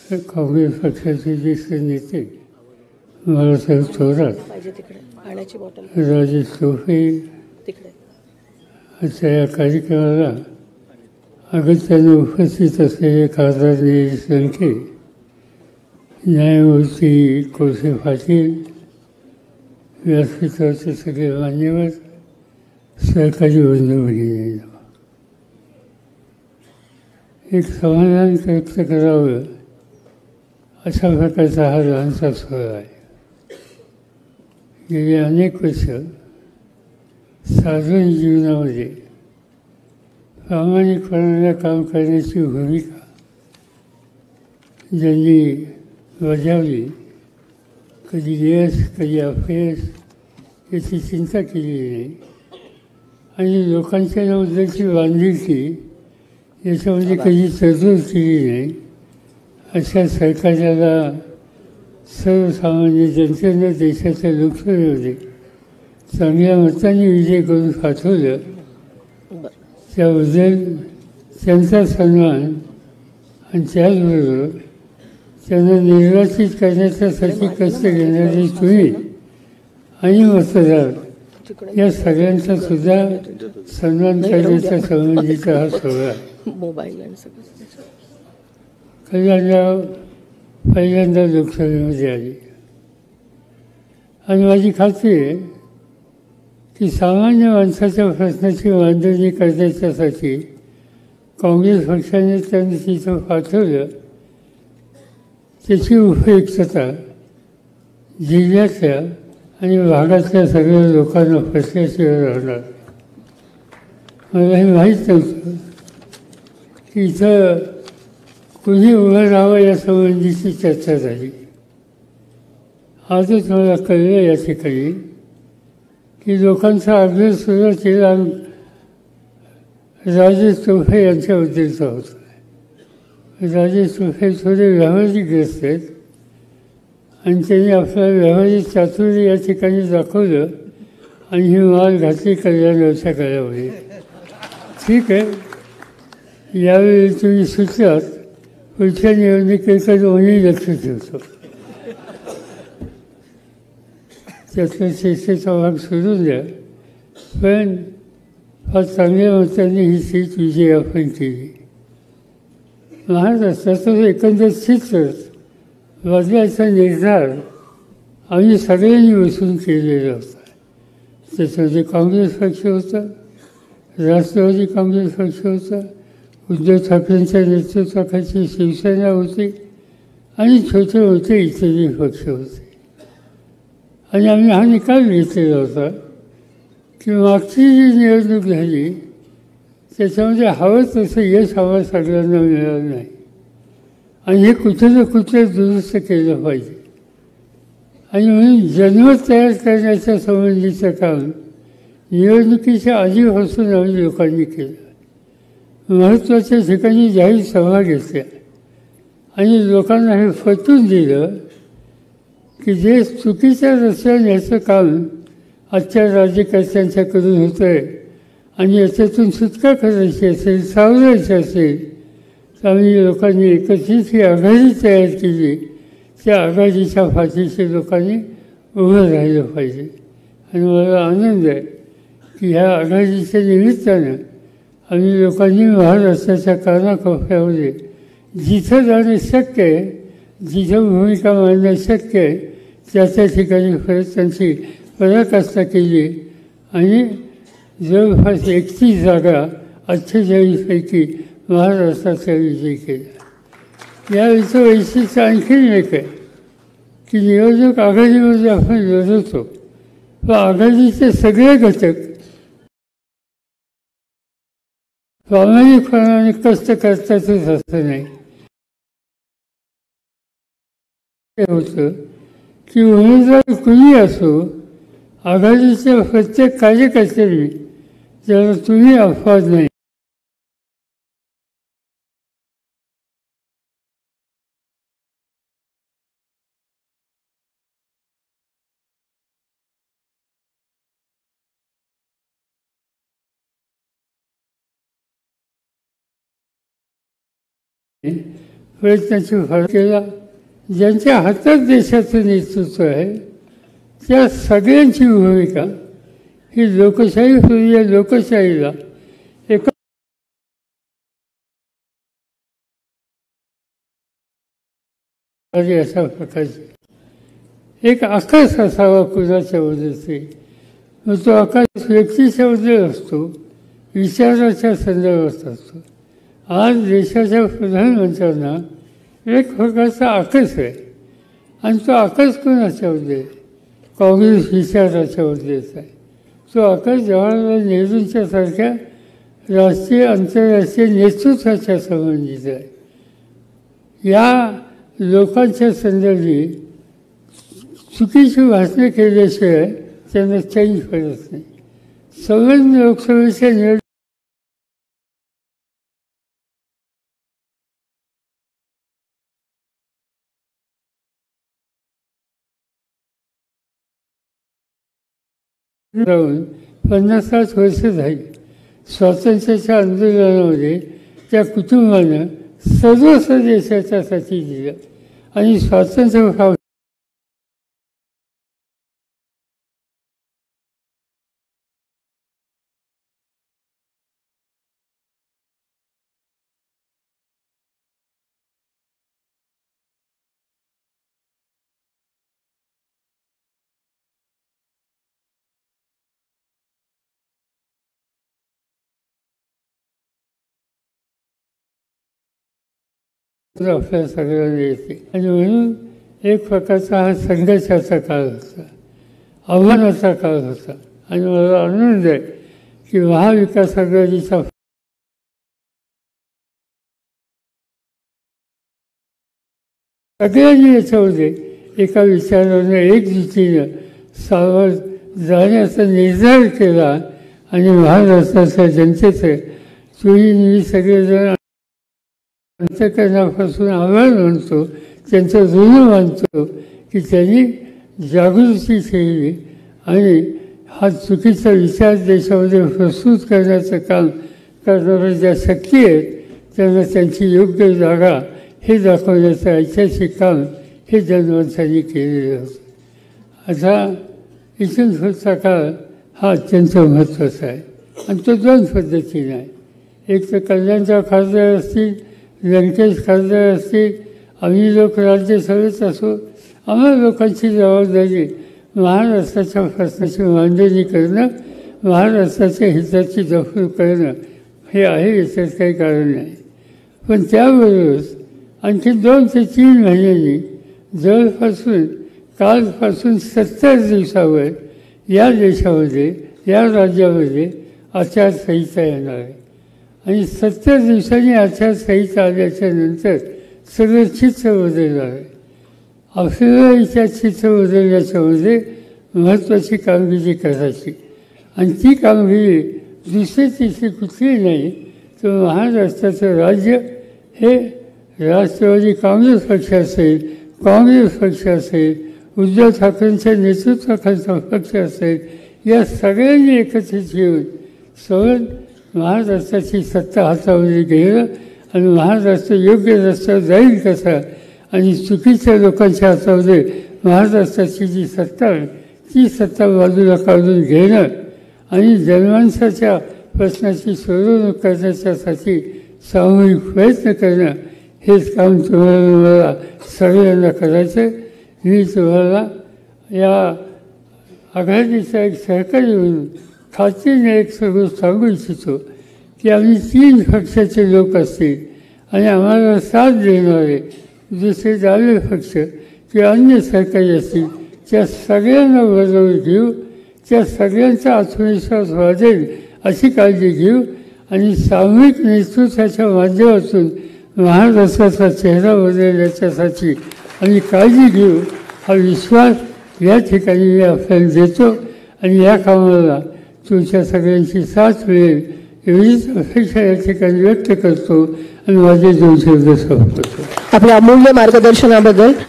काँग्रेस पक्षाचे ज्येष्ठ नेते बाळासाहेब थोरात, राजेश टोपे अशा या कार्यक्रमाला अगत्याने उपस्थित असलेले खासदार निलेश लंके, न्यायमूर्ती कोळसे पाटील, व्यासपीठावरचे सगळे मान्यवर, सहकारी बंधू भगिनी, एक समाधान व्यक्त करावं अशा प्रकारचा हा लहानसा सोहळा आहे. गेली अनेक वर्ष सार्वजनिक जीवनामध्ये प्रामाणिकपणाने काम करण्याची भूमिका ज्यांनी बजावली, कधी यश कधी अपयश याची चिंता केली नाही आणि लोकांच्या बद्दलची बांधिलकी याच्यामध्ये कधी तडजोड केली नाही, अशा सरकारला सर्वसामान्य जनतेनं देशाच्या लोकसभेमध्ये चांगल्या मतांनी विजय करून पाठवलं, त्याबद्दल त्यांचा सन्मान आणि त्याचबरोबर त्यांना निर्वाचित करण्यासाठी कष्ट घेणारे तुम्ही आणि मतदार या सगळ्यांचा सुद्धा सन्मान करण्याच्या संबंधीचा हा सोहळा आहे. कल्याणराव पहिल्यांदा लोकसभेमध्ये आली आणि माझी खात्री आहे की सामान्य माणसाच्या प्रश्नाची मांडणी करण्याच्यासाठी काँग्रेस पक्षाने त्यांनी तिथं पाठवलं, त्याची उपयुक्तता जिल्ह्यातल्या आणि भागातल्या सगळ्या लोकांना पसल्याशिवाय राहणार. मला हे माहीत नव्हतं की इथं कुणी उभं राहावं यासंबंधीची चर्चा झाली. आजच मला कळलं या ठिकाणी की लोकांचा आग्रह सुरुवातीला राजेश टोपे यांच्याबद्दलचा होता. राजेश टोपे थोडे व्यावहारिकग्रस्त आहेत आणि त्यांनी आपला व्यावहारिक चातुर्य या ठिकाणी दाखवलं आणि ही माल घातली कल्याणाच्या काळामध्ये. ठीक आहे, यावेळी तुम्ही सुचलात, पुढच्या निवडणुकीकडे दोन्ही लक्ष ठेवतो. त्यातल्या चर्चेचा भाग सोडून द्या, पण फार चांगल्या मतांनी ही सीट विजयी आपण केली. महाराष्ट्राचं एकंदर चित्र बदलायचा निर्धार आम्ही सगळ्यांनी बसून केलेला होता. त्याच्यामध्ये काँग्रेस पक्ष होता, राष्ट्रवादी काँग्रेस पक्ष होता, उद्धव ठाकरेंच्या नेतृत्वाखाली शिवसेना होती आणि छोटे मोठे इतरही पक्ष होते. आणि आम्ही हा निकाल घेतलेला होता की मागची जी निवडणूक झाली त्याच्यामध्ये हवं तसं यश आम्हाला सगळ्यांना मिळालं नाही आणि हे कुठे ना कुठे दुरुस्त केलं पाहिजे. आणि म्हणून जनमत तयार करण्याच्या संबंधीचं काम निवडणुकीच्या आधीपासून आम्ही लोकांनी केलं. महत्त्वाच्या ठिकाणी जाहीर सभा घेतल्या आणि लोकांना हे पटवून दिलं की जे चुकीच्या रस्त्याने याचं काम आजच्या राज्यकर्त्यांच्याकडून होतं आहे आणि याच्यातून सुटका करायची असेल, सावरायची असेल, तर आम्ही लोकांनी एकत्रित ही आघाडी तयार केली. त्या आघाडीच्या पाठीशी लोकांनी उभं राहिलं पाहिजे. आणि मला आनंद आहे की ह्या आघाडीच्या निमित्तानं आम्ही लोकांनी महाराष्ट्राच्या कानाकोपऱ्यामध्ये जिथं जाणं शक्य आहे, जिथं भूमिका मांडणं शक्य आहे, त्या ठिकाणी प्रयत्नांची पराकाष्ठा केली आणि जवळपास 31 जागा 48पैकी महाराष्ट्राचा विजय केला. यावेळीचं वैशिष्ट्य आणखीन एक आहे की निवडणूक आघाडीमध्ये आपण लढवतो, पण आघाडीचे सगळे घटक प्रामाणिकपणाने कष्ट करतातच असं नाही. होतं की उमेदवार कुणी असो, आघाडीच्या प्रत्येक कार्यकर्त्यांनी ज्याला तुम्ही अपवाद नाही, प्रयत्नाची फळ केला. ज्यांच्या हातात देशाचं नेतृत्व आहे त्या सगळ्यांची भूमिका ही लोकशाही या लोकशाहीला एका अशा प्रकारची एक आकाश असावा कुणाच्या वदते. मग तो आकाश व्यक्तीच्या बद्दल असतो, विचाराच्या संदर्भात असतो. आज देशाच्या प्रधानमंत्र्यांना एक प्रकारचा आकाश आहे आणि तो आकाश कोणाच्या बद्दल काँग्रेस विचाराच्या बद्दलचा आहे. तो आकाश जवाहरलाल नेहरूंच्या सारख्या राष्ट्रीय आंतरराष्ट्रीय नेतृत्वाच्या संबंधित आहे. या लोकांच्या संदर्भी चुकीची भाषणे केल्याशिवाय त्यांना चैन पडत नाही. संबंध लोकसभेच्या निवडणुकीत राहून 50 वर्ष झाली. स्वातंत्र्याच्या आंदोलनामध्ये त्या कुटुंबानं सर्वस्व देशाच्यासाठी दिलं आणि स्वातंत्र्य भाव आपल्या सगळ्यांना येते. आणि म्हणून एक प्रकारचा हा संघर्षाचा काळ होता, आव्हानाचा काळ होता. आणि मला आनंद आहे की महाविकास आघाडीचा सगळ्यांनी याच्यामध्ये एका विचारानं एकजुटीनं सावध जाण्याचा निर्धार केला. आणि महाराष्ट्राच्या जनतेचं तुम्ही सगळेजण अंतकरणापासून आभार मानतो, त्यांचं ऋण मानतो की त्यांनी जागृती केली आणि हा चुकीचा विचार देशामध्ये प्रस्तुत करण्याचं काम करणाऱ्या ज्या शक्ती आहेत त्यांना त्यांची योग्य जागा हे दाखवण्याचं ऐतिहासिक काम हे जनमानसांनी केलेलं होतं. आता इथून पुढचा काळ हा अत्यंत महत्त्वाचा आहे आणि तो दोन पद्धतीने आहे. एक तर कल्याणच्या खासदार असतील, व्यंकटेश खासदार असतील, आम्ही लोक राज्यसभेत असो, आम्हा लोकांची जबाबदारी महाराष्ट्राच्या प्रश्नाची मांडणी करणं, महाराष्ट्राच्या हिताची जपणूक करणं हे आहे. याच्यात काही कारण नाही. पण त्याबरोबरच आणखी 2 ते 3 महिन्यांनी जवळपासून कालपासून 70 दिवसावर या देशामध्ये या राज्यामध्ये आचारसंहिता येणार आहे. आणि 70 दिवसांनी आचारसंहिता आल्याच्या नंतर सगळं चित्र बदलणार आहे. आपल्याला इथल्या चित्र बदलण्याच्यामध्ये महत्त्वाची कामगिरी करायची आणि ती कामगिरी दुसरी तिसरी कुठली नाही तर महाराष्ट्राचं राज्य हे राष्ट्रवादी काँग्रेस पक्ष असेल, काँग्रेस पक्ष असेल, उद्धव ठाकरेंच्या नेतृत्वाखालचा पक्ष असेल, या सगळ्यांनी एकत्रित येऊन सगळं महाराष्ट्राची सत्ता हातामध्ये घेणं आणि महाराष्ट्र योग्य रस्त्यावर जाईल कसा आणि चुकीच्या लोकांच्या हातामध्ये महाराष्ट्राची जी सत्ता आहे ती सत्ता बाजूला काढून घेणं आणि जनमानसाच्या प्रश्नाची सोडवणूक करण्याच्यासाठी सामूहिक प्रयत्न करणं हेच काम तुम्हाला मला सगळ्यांना करायचं. मी तुम्हाला या आघाडीचा एक सहकारी म्हणून खात्रीने एक सगळं सांगू इच्छितो की आम्ही 3 पक्षाचे लोक असतील आणि आम्हाला साथ देणारे दुसरे डावे पक्ष किंवा अन्य सहकारी असतील त्या सगळ्यांना बरोबर घेऊ, त्या सगळ्यांचा आत्मविश्वास वाढेल अशी काळजी घेऊ आणि सामूहिक नेतृत्वाच्या माध्यमातून महाराष्ट्राचा चेहरा बदलण्याच्यासाठी आम्ही काळजी घेऊ हा विश्वास या ठिकाणी मी आपल्याला देतो. आणि या कामाला तुमच्या सगळ्यांची साथ मिळेल एवढीच अपेक्षा या ठिकाणी व्यक्त करतो आणि माझे 2 शब्द संपवतो. आपल्या अमूल्य मार्गदर्शनाबद्दल